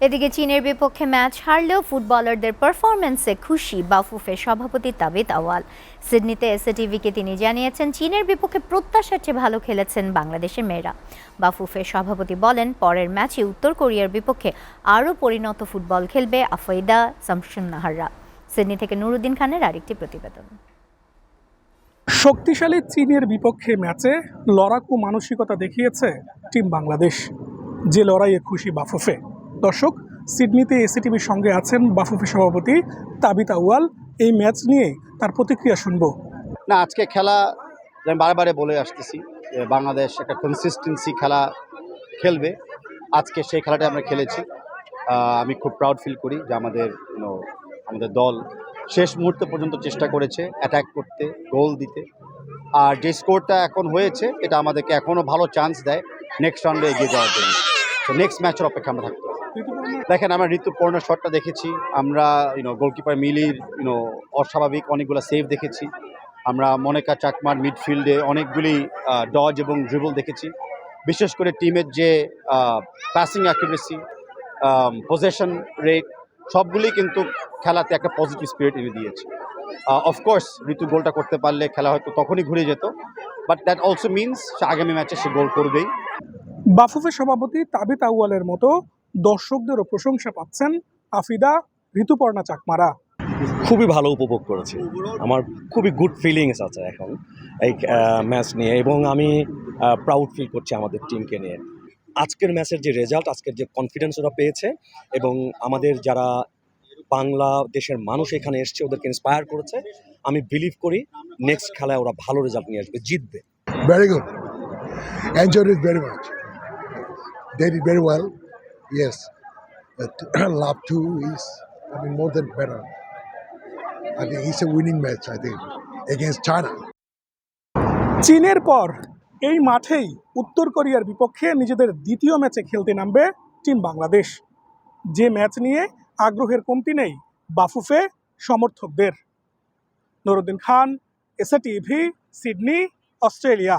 এদিকে চীনের বিপক্ষে ম্যাচ হারলেও ফুটবলারদের পারফরম্যান্সে খুশি বাফুফের সভাপতি তাবিত আওয়াল। সিডনিতে এসএটিভিকে তিনি জানিয়েছেন, চীনের বিপক্ষে প্রত্যাশার চেয়ে ভালো খেলেছেন বাংলাদেশের মেয়েরা। বাফুফের সভাপতি বলেন, পরের ম্যাচে উত্তর কোরিয়ার বিপক্ষে আরও পরিণত ফুটবল খেলবে আফাইদা শামসুন্নাহাররা। সিডনি থেকে নুরুদ্দিন খানের আরেকটি প্রতিবেদন। শক্তিশালী চীনের বিপক্ষে ম্যাচে লড়াকু মানসিকতা দেখিয়েছে টিম বাংলাদেশ, যে লড়াইয়ে খুশি বাফুফে। দর্শক, সিডনিতে এসিটিভির সঙ্গে আছেন বাফুফে সভাপতি তাবিত আউয়াল। এই ম্যাচ নিয়ে তার প্রতিক্রিয়া শুনবো। না, আজকে খেলা আমি বারে বলে আসতেছি যে বাংলাদেশ একটা কনসিস্টেন্সি খেলা খেলবে। আজকে সেই খেলাটা আমরা খেলেছি। আমি খুব প্রাউড ফিল করি যে আমাদের দল শেষ মুহূর্ত পর্যন্ত চেষ্টা করেছে অ্যাটাক করতে, গোল দিতে। আর যে স্কোরটা এখন হয়েছে এটা আমাদেরকে এখনও ভালো চান্স দেয় নেক্সট রাউন্ডে এগিয়ে যাওয়ার জন্য। তো নেক্সট ম্যাচের অপেক্ষা আমরা থাকতে হবে। দেখেন, আমরা ঋতুপর্ণার শটটা দেখেছি, আমরা গোলকিপার মিলির অস্বাভাবিক অনেকগুলো সেভ দেখেছি, আমরা মনিকা চাকমার মিডফিল্ডে অনেকগুলি ডজ এবং ড্রিবল দেখেছি। বিশেষ করে টিমের যে পাসিং অ্যাকুরেসি, পজেশন রেট, সবগুলি কিন্তু খেলাতে একটা পজিটিভ স্পিরিট এনে দিয়েছে। অফকোর্স ঋতু গোলটা করতে পারলে খেলা হয়তো তখনই ঘুরে যেত, বাট দ্যাট অলসো মিনস আগামী ম্যাচে সে গোল করবেই। বাফুফে সভাপতি তাবিত আউয়ালের মতো দর্শকদেরও প্রশংসা পাচ্ছেন আফিদা, ঋতুপর্ণা চাকমারা। খুবই ভালো উপভোগ করেছি, আমার খুবই গুড ফিলিংস আছে এখন এই ম্যাচ নিয়ে, এবং আমি প্রাউড ফিল করছি আমাদের টিমকে নিয়ে। আজকের ম্যাচের যে রেজাল্ট, আজকের যে কনফিডেন্স ওরা পেয়েছে, এবং আমাদের যারা বাংলাদেশের মানুষ এখানে এসছে ওদেরকে ইন্সপায়ার করেছে। আমি বিলিভ করি নেক্সট খেলায় ওরা ভালো রেজাল্ট নিয়ে আসবে, জিতবে। Very good. Enjoyed it very much. They did very well. Yes. But lap 2 is, more than better. I think it's a winning match, I think, against China. চীনের পর এই মাঠেই উত্তর কোরিয়ার বিপক্ষে নিজেদের দ্বিতীয় ম্যাচে খেলতে নামবে টিম বাংলাদেশ, যে ম্যাচ নিয়ে আগ্রহের কমতি নেই বাফুফে সমর্থকদের। নুরুদ্দিন খান, এসএটিভি, সিডনি, অস্ট্রেলিয়া।